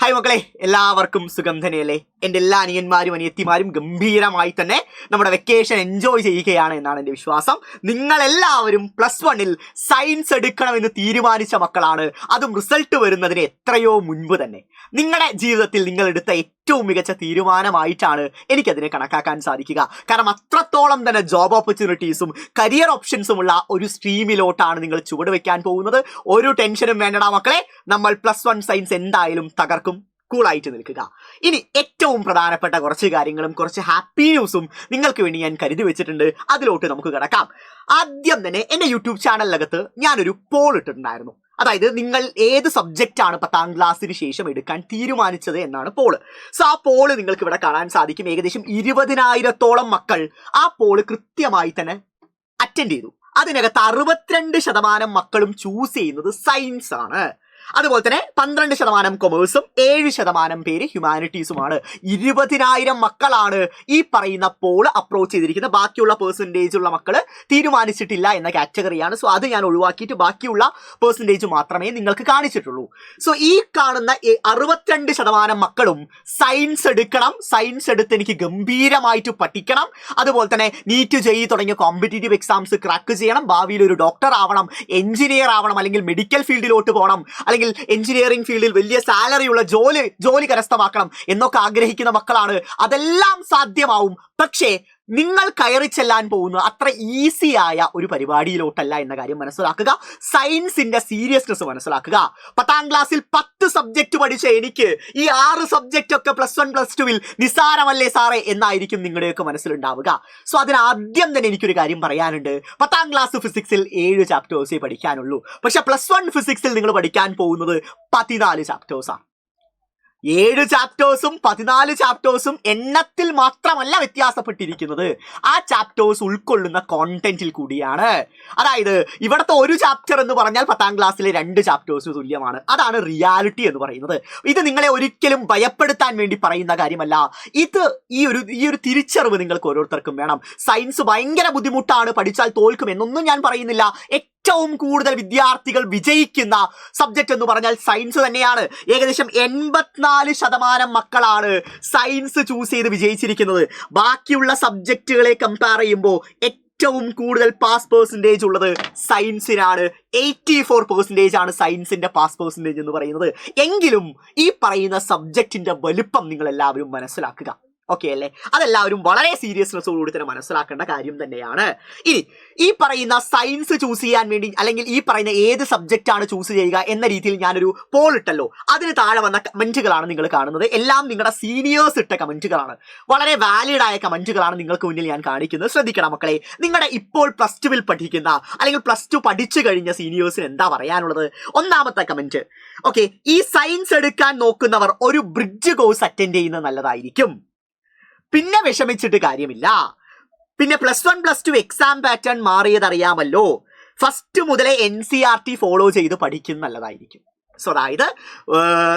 Hi മക്കളെ, എല്ലാവർക്കും സുഖം തന്നെയല്ലേ? എൻ്റെ എല്ലാ അനിയന്മാരും അനിയത്തിമാരും ഗംഭീരമായി തന്നെ നമ്മുടെ വെക്കേഷൻ എൻജോയ് ചെയ്യുകയാണ് എന്നാണ് എൻ്റെ വിശ്വാസം. നിങ്ങളെല്ലാവരും +1 സയൻസ് എടുക്കണമെന്ന് തീരുമാനിച്ച മക്കളാണ്. അതും റിസൾട്ട് വരുന്നതിന് എത്രയോ മുൻപ് തന്നെ. നിങ്ങളുടെ ജീവിതത്തിൽ നിങ്ങൾ എടുത്ത ഏറ്റവും മികച്ച തീരുമാനമായിട്ടാണ് എനിക്കതിനെ കണക്കാക്കാൻ സാധിക്കുക. കാരണം അത്രത്തോളം തന്നെ ജോബ് ഓപ്പർച്യൂണിറ്റീസും കരിയർ ഓപ്ഷൻസുമുള്ള ഒരു സ്ട്രീമിലോട്ടാണ് നിങ്ങൾ ചുവടുവെക്കാൻ പോകുന്നത്. ഒരു ടെൻഷനും വേണ്ടടാ മക്കളെ, നമ്മൾ +1 സയൻസ് എന്തായാലും തകർക്കും. കൂളായിട്ട് നിൽക്കുക. ഇനി ഏറ്റവും പ്രധാനപ്പെട്ട കുറച്ച് കാര്യങ്ങളും കുറച്ച് ഹാപ്പി ന്യൂസും നിങ്ങൾക്ക് വേണ്ടി ഞാൻ കരുതി വെച്ചിട്ടുണ്ട്. അതിലോട്ട് നമുക്ക് കിടക്കാം. ആദ്യം തന്നെ എൻ്റെ യൂട്യൂബ് ചാനലിനകത്ത് ഞാനൊരു പോൾ ഇട്ടിട്ടുണ്ടായിരുന്നു. അതായത് നിങ്ങൾ ഏത് സബ്ജക്റ്റ് ആണ് 10ാം ക്ലാസ്സിന് ശേഷം എടുക്കാൻ തീരുമാനിച്ചത് എന്നാണ് പോള്. സോ ആ പോള് നിങ്ങൾക്ക് ഇവിടെ കാണാൻ സാധിക്കും. ഏകദേശം 20,000-ഓളം മക്കൾ ആ പോള് കൃത്യമായി തന്നെ അറ്റൻഡ് ചെയ്തു. അതിനകത്ത് 62% മക്കളും ചൂസ് ചെയ്യുന്നത് സയൻസ് ആണ്. അതുപോലെ തന്നെ 12% കൊമേഴ്സും 7% പേര് ഹ്യൂമാനിറ്റീസുമാണ്. 20,000 മക്കളാണ് ഈ പറയുന്ന പോള് അപ്രോച്ച് ചെയ്തിരിക്കുന്നത്. ബാക്കിയുള്ള പെർസെൻറ്റേജ് ഉള്ള മക്കള് തീരുമാനിച്ചിട്ടില്ല എന്ന കാറ്റഗറിയാണ്. സോ അത് ഞാൻ ഒഴിവാക്കിയിട്ട് ബാക്കിയുള്ള പെർസെൻറ്റേജ് മാത്രമേ നിങ്ങൾക്ക് കാണിച്ചിട്ടുള്ളൂ. സോ ഈ കാണുന്ന 62% മക്കളും സയൻസ് എടുക്കണം, സയൻസ് എടുത്ത് എനിക്ക് ഗംഭീരമായിട്ട് പഠിക്കണം, അതുപോലെ തന്നെ നീറ്റ് ജെഇ തുടങ്ങിയ കോമ്പറ്റേറ്റീവ് എക്സാംസ് ക്രാക്ക് ചെയ്യണം, ഭാവിയിൽ ഒരു ഡോക്ടർ ആവണം, എഞ്ചിനീയർ ആവണം, അല്ലെങ്കിൽ മെഡിക്കൽ ഫീൽഡിലോട്ട് പോകണം, അല്ലെങ്കിൽ എഞ്ചിനീയറിംഗ് ഫീൽഡിൽ വലിയ സാലറിയുള്ള ജോലി കരസ്ഥമാക്കണം എന്നൊക്കെ ആഗ്രഹിക്കുന്ന മക്കളാണ്. അതെല്ലാം സാധ്യമാവും. പക്ഷേ നിങ്ങൾ കയറി ചെല്ലാൻ പോകുന്നത് അത്ര ഈസി ആയ ഒരു പരിപാടിയിലോട്ടല്ല എന്ന കാര്യം മനസ്സിലാക്കുക. സയൻസിന്റെ സീരിയസ്നെസ് മനസ്സിലാക്കുക. 10ാം ക്ലാസ്സിൽ 10 സബ്ജക്ട് പഠിച്ച എനിക്ക് ഈ 6 സബ്ജക്റ്റ് ഒക്കെ +1 +2 നിസ്സാരമല്ലേ സാറേ എന്നായിരിക്കും നിങ്ങളുടെയൊക്കെ മനസ്സിലുണ്ടാവുക. സോ അതിനാദ്യം തന്നെ എനിക്കൊരു കാര്യം പറയാനുണ്ട്. 10ാം ക്ലാസ് ഫിസിക്സിൽ 7 ചാപ്റ്റേഴ്സേ പഠിക്കാനുള്ളൂ. പക്ഷെ +1 ഫിസിക്സിൽ നിങ്ങൾ പഠിക്കാൻ പോകുന്നത് 14 ചാപ്റ്റേഴ്സാണ്. 7 ചാപ്റ്റേഴ്സും 14 ചാപ്റ്റേഴ്സും എണ്ണത്തിൽ മാത്രമല്ല വ്യത്യാസപ്പെട്ടിരിക്കുന്നത്, ആ ചാപ്റ്റേഴ്സ് ഉൾക്കൊള്ളുന്ന കോണ്ടന്റിൽ കൂടിയാണ്. അതായത് ഇവിടുത്തെ ഒരു ചാപ്റ്റർ എന്ന് പറഞ്ഞാൽ 10ാം ക്ലാസ്സിലെ 2 ചാപ്റ്റേഴ്സ് തുല്യമാണ്. അതാണ് റിയാലിറ്റി എന്ന് പറയുന്നത്. ഇത് നിങ്ങളെ ഒരിക്കലും ഭയപ്പെടുത്താൻ വേണ്ടി പറയുന്ന കാര്യമല്ല. ഇത് ഈ ഒരു തിരിച്ചറിവ് നിങ്ങൾക്ക് ഓരോരുത്തർക്കും വേണം. സയൻസ് ഭയങ്കര ബുദ്ധിമുട്ടാണ്, പഠിച്ചാൽ തോൽക്കും എന്നൊന്നും ഞാൻ പറയുന്നില്ല. ഏറ്റവും കൂടുതൽ വിദ്യാർത്ഥികൾ വിജയിക്കുന്ന സബ്ജക്റ്റ് എന്ന് പറഞ്ഞാൽ സയൻസ് തന്നെയാണ്. ഏകദേശം 84% മക്കളാണ് സയൻസ് ചൂസ് ചെയ്ത് വിജയിച്ചിരിക്കുന്നത്. ബാക്കിയുള്ള സബ്ജക്റ്റുകളെ കമ്പയർ ചെയ്യുമ്പോൾ ഏറ്റവും കൂടുതൽ പാസ് പെർസെൻറ്റേജ് ഉള്ളത് സയൻസിനാണ്. 84% ആണ് സയൻസിന്റെ പാസ് പെർസെൻറ്റേജ് എന്ന് പറയുന്നത്. എങ്കിലും ഈ പറയുന്ന സബ്ജക്റ്റിന്റെ വലുപ്പം നിങ്ങൾ എല്ലാവരും മനസ്സിലാക്കുക. ഓക്കെ അല്ലേ? അതെല്ലാവരും വളരെ സീരിയസ്നെസ്സോടുകൂടി തന്നെ മനസ്സിലാക്കേണ്ട കാര്യം തന്നെയാണ്. ഇനി ഈ പറയുന്ന സയൻസ് ചൂസ് ചെയ്യാൻ വേണ്ടി, അല്ലെങ്കിൽ ഈ പറയുന്ന ഏത് സബ്ജക്റ്റ് ആണ് ചൂസ് ചെയ്യുക എന്ന രീതിയിൽ ഞാനൊരു പോൾ ഇട്ടല്ലോ. അതിന് താഴെ വന്ന കമന്റുകളാണ് നിങ്ങൾ കാണുന്നത്. എല്ലാം നിങ്ങളുടെ സീനിയേഴ്സ് ഇട്ട കമന്റുകളാണ്. വളരെ വാലിഡ് ആയ കമന്റുകളാണ് നിങ്ങൾക്ക് മുന്നിൽ ഞാൻ കാണിക്കുന്നത്. ശ്രദ്ധിക്കണം മക്കളെ, നിങ്ങളുടെ ഇപ്പോൾ +2 പഠിക്കുന്ന അല്ലെങ്കിൽ +2 പഠിച്ചു കഴിഞ്ഞ സീനിയേഴ്സിന് എന്താ പറയാനുള്ളത്? ഒന്നാമത്തെ കമന്റ്, ഓക്കെ, ഈ സയൻസ് എടുക്കാൻ നോക്കുന്നവർ ഒരു ബ്രിഡ്ജ് കോഴ്സ് അറ്റൻഡ് ചെയ്യുന്നത് നല്ലതായിരിക്കും. പിന്നെ വിഷമിച്ചിട്ട് കാര്യമില്ല. പിന്നെ +1 +2 എക്സാം പാറ്റേൺ മാറിയത് അറിയാമല്ലോ. ഫസ്റ്റ് മുതലേ NCERT ഫോളോ ചെയ്ത് പഠിക്കുന്നത് നല്ലതായിരിക്കും. സോ അതായത്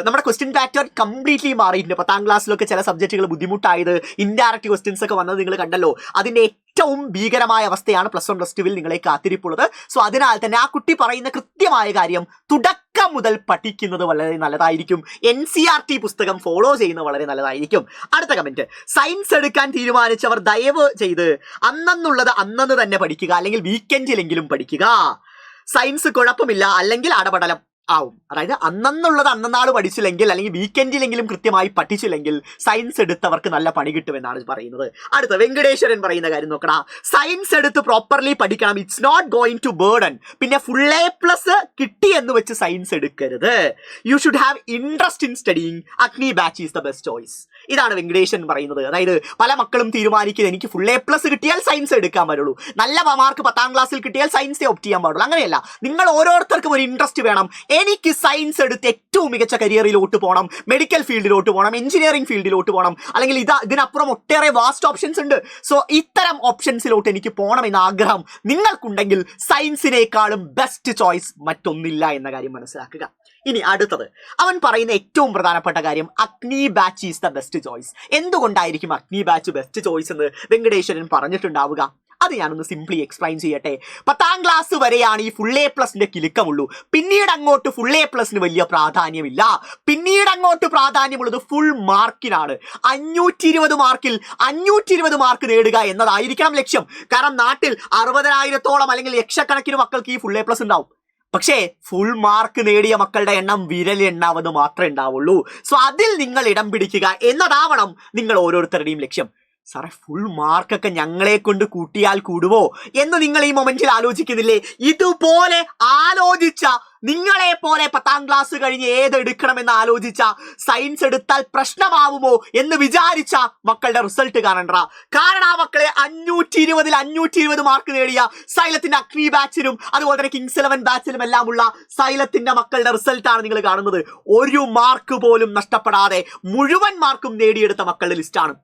നമ്മുടെ ക്വസ്റ്റ്യൻ പാറ്റേൺ കംപ്ലീറ്റ്ലി മാറിയിട്ടുണ്ട്. 10ാം ക്ലാസ്സിലൊക്കെ ചില സബ്ജക്റ്റുകൾ ബുദ്ധിമുട്ടായത്, ഇൻഡയറക്റ്റ് ക്വസ്റ്റ്യൻസ് ഒക്കെ വന്നത് നിങ്ങൾ കണ്ടല്ലോ. അതിന്റെ ഏറ്റവും ഭീകരമായ അവസ്ഥയാണ് +1 +2 നിങ്ങളെ കാത്തിരിപ്പുള്ളത്. സോ അതിനാൽ തന്നെ ആ കുട്ടി പറയുന്ന കൃത്യമായ കാര്യം തുടക്കം മുതൽ പഠിക്കുന്നത് വളരെ നല്ലതായിരിക്കും. NCERT പുസ്തകം ഫോളോ ചെയ്യുന്നത് വളരെ നല്ലതായിരിക്കും. അടുത്ത കമന്റ്, സയൻസ് എടുക്കാൻ തീരുമാനിച്ചവർ ദയവ് ചെയ്ത് അന്നുള്ളത് അന്നു തന്നെ പഠിക്കുക, അല്ലെങ്കിൽ വീക്കെൻഡിലെങ്കിലും പഠിക്കുക. സയൻസ് കുഴപ്പമില്ല, അല്ലെങ്കിൽ അടപടലം ആവും. അതായത് അന്നുള്ളത് അന്നാൾ പഠിച്ചില്ലെങ്കിൽ, അല്ലെങ്കിൽ വീക്കെൻഡിലെങ്കിലും കൃത്യമായി പഠിച്ചില്ലെങ്കിൽ സയൻസ് എടുത്തവർക്ക് നല്ല പണി കിട്ടുമെന്നാണ് പറയുന്നത്. അടുത്ത വെങ്കടേശ്വരൻ പറയുന്ന കാര്യം നോക്കടാ, സയൻസ് എടുത്ത് പ്രോപ്പർലി പഠിക്കണം, it's not going to burden. പിന്നെ full A+ കിട്ടി എന്ന് വെച്ച് സയൻസ് എടുക്കരുത്. You should have interest in studying. Agni batch is the best choice. ഇതാണ് വെങ്കടേശൻ പറയുന്നത്. അതായത് പല മക്കളും തീരുമാനിക്കുന്നത് എനിക്ക് full A+ കിട്ടിയാൽ സയൻസ് എടുക്കാൻ പറ്റുള്ളൂ, നല്ല മാർക്ക് 10ാം ക്ലാസ്സിൽ കിട്ടിയാൽ സയൻസേ ഓപ്റ്റ് ചെയ്യാൻ പാടുള്ളൂ. അങ്ങനെയല്ല, നിങ്ങൾ ഓരോരുത്തർക്കും ഒരു ഇൻട്രസ്റ്റ് വേണം. എനിക്ക് സയൻസ് എടുത്ത് ഏറ്റവും മികച്ച കരിയറിലോട്ട് പോകണം, മെഡിക്കൽ ഫീൽഡിലോട്ട് പോകണം, എഞ്ചിനീയറിംഗ് ഫീൽഡിലോട്ട് പോകണം, അല്ലെങ്കിൽ ഇതിനപ്പുറം ഒട്ടേറെ വാസ്റ്റ് ഓപ്ഷൻസ് ഉണ്ട്. സോ ഇത്തരം ഓപ്ഷൻസിലോട്ട് എനിക്ക് പോകണം എന്ന ആഗ്രഹം നിങ്ങൾക്കുണ്ടെങ്കിൽ സയൻസിനേക്കാളും ബെസ്റ്റ് ചോയ്സ് മറ്റൊന്നില്ല എന്ന കാര്യം മനസ്സിലാക്കുക. ഇനി അടുത്തത് അവൻ പറയുന്ന ഏറ്റവും പ്രധാനപ്പെട്ട കാര്യം അഗ്നി batch is the best choice. എന്തുകൊണ്ടായിരിക്കും അഗ്നി ബാച്ച് ബെസ്റ്റ് ചോയ്സ് എന്ന് വെങ്കടേശ്വരൻ പറഞ്ഞിട്ടുണ്ടാവുക? അത് ഞാനൊന്ന് സിംപ്ലി എക്സ്പ്ലെയിൻ ചെയ്യട്ടെ. 10ാം ക്ലാസ് വരെയാണ് ഈ ഫുൾ എ പ്ലസിന്റെ കിലുക്കമുള്ളൂ. പിന്നീട് അങ്ങോട്ട് ഫുൾ എ പ്ലസിന് വലിയ പ്രാധാന്യമില്ല. പിന്നീട് അങ്ങോട്ട് പ്രാധാന്യമുള്ളത് ഫുൾ മാർക്കിനാണ്. 520 മാർക്കിൽ 520 മാർക്ക് നേടുക എന്നതായിരിക്കണം ലക്ഷ്യം. കാരണം നാട്ടിൽ 60,000-ഓളം അല്ലെങ്കിൽ ലക്ഷക്കണക്കിന് മക്കൾക്ക് ഈ ഫുൾ എ പ്ലസ് ഉണ്ടാവും. പക്ഷേ ഫുൾ മാർക്ക് നേടിയ മക്കളുടെ എണ്ണം വിരലെണ്ണാവുന്നത് മാത്രമേ ഉണ്ടാവുള്ളൂ. സോ അതിൽ നിങ്ങൾ ഇടം പിടിക്കുക എന്നതാവണം നിങ്ങൾ ഓരോരുത്തരുടെയും ലക്ഷ്യം. സാറേ, ഫുൾ മാർക്കൊക്കെ ഞങ്ങളെ കൊണ്ട് കൂട്ടിയാൽ കൂടുവോ എന്ന് നിങ്ങൾ ഈ മൊമെന്റിൽ ആലോചിക്കുന്നില്ലേ? ഇതുപോലെ ആലോചിച്ച, നിങ്ങളെ പോലെ 10ാം ക്ലാസ് കഴിഞ്ഞ് ഏതെടുക്കണമെന്ന് ആലോചിച്ച, സയൻസ് എടുത്താൽ പ്രശ്നമാവുമോ എന്ന് വിചാരിച്ച മക്കളുടെ റിസൾട്ട് കാണണ്ട. കാരണം ആ മക്കളെ 520-ൽ 520 മാർക്ക് നേടിയ സൈലത്തിന്റെ അഗ്നി ബാച്ചിലും അതുപോലെ തന്നെ കിങ്സ് 11 ബാച്ചിലും എല്ലാം ഉള്ള സൈലത്തിന്റെ മക്കളുടെ റിസൾട്ടാണ് നിങ്ങൾ കാണുന്നത്. ഒരു മാർക്ക് പോലും നഷ്ടപ്പെടാതെ മുഴുവൻ മാർക്കും നേടിയെടുത്ത മക്കളുടെ ലിസ്റ്റാണ്.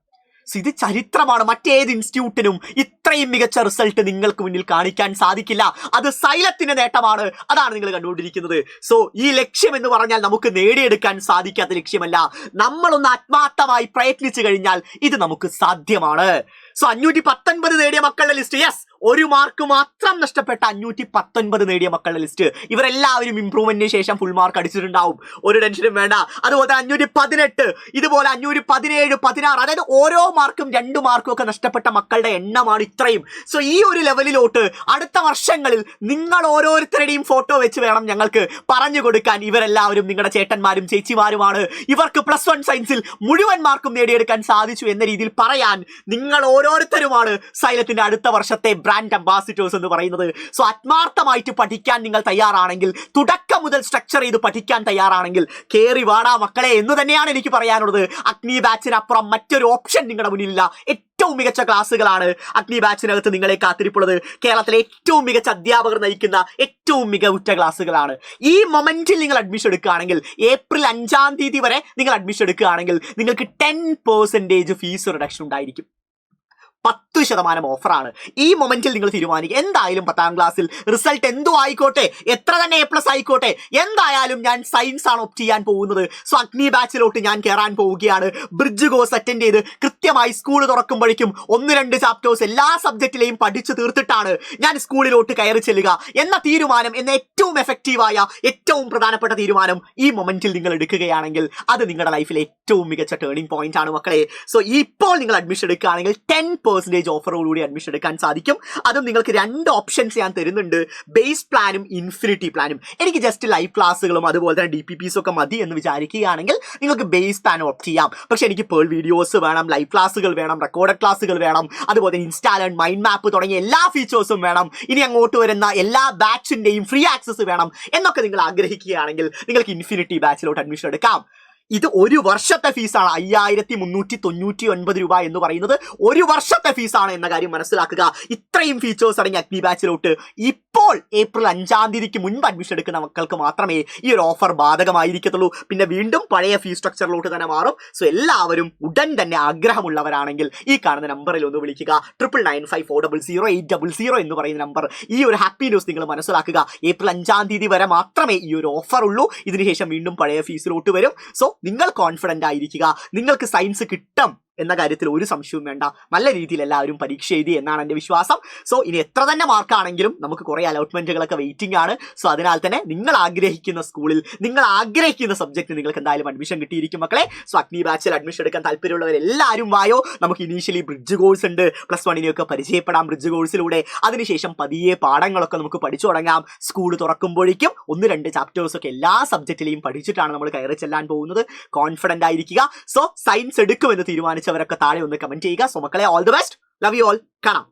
ഇത് ചരിത്രമാണ്. മറ്റേത് ഇൻസ്റ്റിറ്റ്യൂട്ടിനും ഇത്രയും മികച്ച റിസൾട്ട് നിങ്ങൾക്ക് മുന്നിൽ കാണിക്കാൻ സാധിക്കില്ല. അത് സൈലത്തിന്റെ നേട്ടമാണ്. അതാണ് നിങ്ങൾ കണ്ടുകൊണ്ടിരിക്കുന്നത്. സോ ഈ ലക്ഷ്യം എന്ന് പറഞ്ഞാൽ നമുക്ക് നേടിയെടുക്കാൻ സാധിക്കാത്ത ലക്ഷ്യമല്ല. നമ്മളൊന്ന് ആത്മാർത്ഥമായി പ്രയത്നിച്ചു കഴിഞ്ഞാൽ ഇത് നമുക്ക് സാധ്യമാണ്. സോ 519 നേടിയ മക്കളുടെ ലിസ്റ്റ്, യെസ്, ഒരു മാർക്ക് മാത്രം നഷ്ടപ്പെട്ട 519 നേടിയ മക്കളുടെ ലിസ്റ്റ്. ഇവരെല്ലാവരും ഇംപ്രൂവ്മെന്റിന് ശേഷം ഫുൾ മാർക്ക് അടിച്ചിട്ടുണ്ടാവും. ഒരു ടെൻഷനും വേണ്ട. അതുപോലെ 518, ഇതുപോലെ 517, 16, അതായത് ഓരോ മാർക്കും 2 മാർക്കും ഒക്കെ നഷ്ടപ്പെട്ട മക്കളുടെ എണ്ണമാണ് ഇത്രയും. സോ ഈ ഒരു ലെവലിലോട്ട് അടുത്ത വർഷങ്ങളിൽ നിങ്ങൾ ഓരോരുത്തരുടെയും ഫോട്ടോ വെച്ച് വേണം ഞങ്ങൾക്ക് പറഞ്ഞു കൊടുക്കാൻ. ഇവരെല്ലാവരും നിങ്ങളുടെ ചേട്ടന്മാരും ചേച്ചിമാരുമാണ്. ഇവർക്ക് +1 സയൻസിൽ മുഴുവൻ മാർക്കും നേടിയെടുക്കാൻ സാധിച്ചു എന്ന രീതിയിൽ പറയാൻ നിങ്ങൾ ഓരോരുത്തരുമാണ് സൈലത്തിന്റെ അടുത്ത വർഷത്തെ ബ്രാൻഡ് അംബാസിഡേഴ്സ് എന്ന് പറയുന്നത്. സോ ആത്മാർത്ഥമായിട്ട് പഠിക്കാൻ നിങ്ങൾ തയ്യാറാണെങ്കിൽ, തുടക്കം മുതൽ സ്ട്രക്ചർ ചെയ്ത് പഠിക്കാൻ തയ്യാറാണെങ്കിൽ കേറി വാടാ മക്കളെ എന്ന് തന്നെയാണ് എനിക്ക് പറയാനുള്ളത്. അഗ്നി ബാച്ചിനപ്പുറം മറ്റൊരു ഓപ്ഷൻ നിങ്ങളുടെ മുന്നിലില്ല. ഏറ്റവും മികച്ച ക്ലാസ്സുകളാണ് അഗ്നി ബാച്ചിനകത്ത് നിങ്ങളെ കാത്തിരിപ്പുള്ളത്. കേരളത്തിലെ ഏറ്റവും മികച്ച അധ്യാപകർ നയിക്കുന്ന ഏറ്റവും മികവുറ്റ ക്ലാസ്സുകളാണ്. ഈ മൊമെന്റിൽ നിങ്ങൾ അഡ്മിഷൻ എടുക്കുകയാണെങ്കിൽ, ഏപ്രിൽ 5-ാം തീയതി വരെ നിങ്ങൾ അഡ്മിഷൻ എടുക്കുകയാണെങ്കിൽ നിങ്ങൾക്ക് 10% ഫീസ് റിഡക്ഷൻ ഉണ്ടായിരിക്കും. 10% ഓഫറാണ്. ഈ മൊമെന്റിൽ നിങ്ങൾ തീരുമാനിക്കുക. എന്തായാലും 10ാം ക്ലാസ്സിൽ റിസൾട്ട് എന്തോ ആയിക്കോട്ടെ, എത്ര തന്നെ A+ ആയിക്കോട്ടെ, എന്തായാലും ഞാൻ സയൻസ് ആണ് ഓപ്റ്റ് ചെയ്യാൻ പോകുന്നത്. സോ അഗ്നി ബാച്ചിലോട്ട് ഞാൻ കയറാൻ പോവുകയാണ്. ബ്രിഡ്ജ് കോഴ്സ് അറ്റൻഡ് ചെയ്ത് കൃത്യമായി സ്കൂൾ തുറക്കുമ്പോഴേക്കും 1-2 ചാപ്റ്റേഴ്സ് എല്ലാ സബ്ജക്റ്റിലെയും പഠിച്ചു തീർത്തിട്ടാണ് ഞാൻ സ്കൂളിലോട്ട് കയറി ചെല്ലുക എന്ന തീരുമാനം, എന്ന ഏറ്റവും എഫക്റ്റീവായ ഏറ്റവും പ്രധാനപ്പെട്ട തീരുമാനം ഈ മൊമെന്റിൽ നിങ്ങൾ എടുക്കുകയാണെങ്കിൽ അത് നിങ്ങളുടെ ലൈഫിലെ ഏറ്റവും മികച്ച ടേണിംഗ് പോയിന്റ് ആണ് മക്കളെ. സോ ഇപ്പോൾ നിങ്ങൾ അഡ്മിഷൻ എടുക്കുകയാണെങ്കിൽ 10% ഓഫറോടുകൂടി അഡ്മിഷൻ എടുക്കാൻ സാധിക്കും. അതും നിങ്ങൾക്ക് 2 ഓപ്ഷൻസ് ഞാൻ തരുന്നുണ്ട്, ബേസ് പ്ലാനും ഇൻഫിനിറ്റി പ്ലാനും. എനിക്ക് ജസ്റ്റ് ലൈവ് ക്ലാസ്സുകളും അതുപോലെ തന്നെ DPPs ഒക്കെ മതി എന്ന് വിചാരിക്കുകയാണെങ്കിൽ നിങ്ങൾക്ക് ബേസ് പ്ലാൻ ഓപ്റ്റ് ചെയ്യാം. പക്ഷെ എനിക്ക് പേൾ വീഡിയോസ് വേണം, ലൈവ് ക്ലാസ്സുകൾ വേണം, റെക്കോർഡഡ് ക്ലാസ്സുകൾ വേണം, അതുപോലെ ഇൻസ്റ്റാൾ ആൻഡ് മൈൻഡ് മാപ്പ് തുടങ്ങിയ എല്ലാ ഫീച്ചേഴ്സും വേണം, ഇനി അങ്ങോട്ട് വരുന്ന എല്ലാ ബാച്ചിന്റെയും ഫ്രീ ആക്സസ് വേണം എന്നൊക്കെ നിങ്ങൾ ആഗ്രഹിക്കുകയാണെങ്കിൽ നിങ്ങൾക്ക് ഇൻഫിനിറ്റി ബാച്ചിലോട്ട് അഡ്മിഷൻ എടുക്കാം. ഇത് ഒരു വർഷത്തെ ഫീസാണ്. 5399 രൂപ എന്ന് പറയുന്നത് ഒരു വർഷത്തെ ഫീസാണ് എന്ന കാര്യം മനസ്സിലാക്കുക. ഇത്രയും ഫീച്ചേഴ്സ് അടങ്ങിയ അഗ്നി ബാച്ചിലോട്ട് ഇപ്പോൾ ഏപ്രിൽ 5-ാം തീയതിക്ക് മുൻപ് അഡ്മിഷൻ എടുക്കുന്ന മക്കൾക്ക് മാത്രമേ ഈ ഒരു ഓഫർ ബാധകമായിരിക്കത്തുള്ളൂ. പിന്നെ വീണ്ടും പഴയ ഫീസ് സ്ട്രക്ചറിലോട്ട് തന്നെ മാറും. സോ എല്ലാവരും ഉടൻ തന്നെ ആഗ്രഹമുള്ളവരാണെങ്കിൽ ഈ കാണുന്ന നമ്പറിൽ ഒന്ന് വിളിക്കുക. 9995400800 എന്ന് പറയുന്ന നമ്പർ. ഈ ഒരു ഹാപ്പി ന്യൂസ് നിങ്ങൾ മനസ്സിലാക്കുക. ഏപ്രിൽ 5-ാം തീയതി വരെ മാത്രമേ ഈ ഒരു ഓഫർ ഉള്ളൂ. ഇതിനുശേഷം വീണ്ടും പഴയ ഫീസിലോട്ട് വരും. സോ നിങ്ങൾ കോൺഫിഡന്റ് ആയിരിക്കുക. നിങ്ങൾക്ക് സയൻസ് കിട്ടും എന്ന കാര്യത്തിൽ ഒരു സംശയവും വേണ്ട. നല്ല രീതിയിൽ എല്ലാവരും പരീക്ഷ എഴുതി എന്നാണ് എൻ്റെ വിശ്വാസം. സോ ഇനി എത്ര തന്നെ മാർക്കാണെങ്കിലും നമുക്ക് കുറേ അലോട്ട്മെന്റുകളൊക്കെ വെയിറ്റിംഗ് ആണ്. സോ അതിനാൽ തന്നെ നിങ്ങൾ ആഗ്രഹിക്കുന്ന സ്കൂളിൽ, നിങ്ങൾ ആഗ്രഹിക്കുന്ന സബ്ജക്റ്റ് നിങ്ങൾക്ക് എന്തായാലും അഡ്മിഷൻ കിട്ടിയിരിക്കും മക്കളെ. സോ അഗ്നി ബാച്ചിൽ അഡ്മിഷൻ എടുക്കാൻ താല്പര്യമുള്ളവരെല്ലാവരും വായോ. നമുക്ക് ഇനീഷ്യലി ബ്രിഡ്ജ് കോഴ്സ് ഉണ്ട്, +1 പരിചയപ്പെടാം ബ്രിഡ്ജ് കോഴ്സിലൂടെ. അതിനുശേഷം പതിയെ പാഠങ്ങളൊക്കെ നമുക്ക് പഠിച്ചു തുടങ്ങാം. സ്കൂൾ തുറക്കുമ്പോഴേക്കും 1-2 ചാപ്റ്റേഴ്സ് ഒക്കെ എല്ലാ സബ്ജക്റ്റിലെയും പഠിച്ചിട്ടാണ് നമ്മൾ കയറി ചെല്ലാൻ പോകുന്നത്. കോൺഫിഡന്റ് ആയിരിക്കുക. സോ സയൻസ് എടുക്കുമെന്ന് തീരുമാനിച്ചവരൊക്കെ താഴെ ഒന്ന് കമന്റ് ചെയ്യുക. സോ മക്കളെ, all the best, love you all, കാണാം.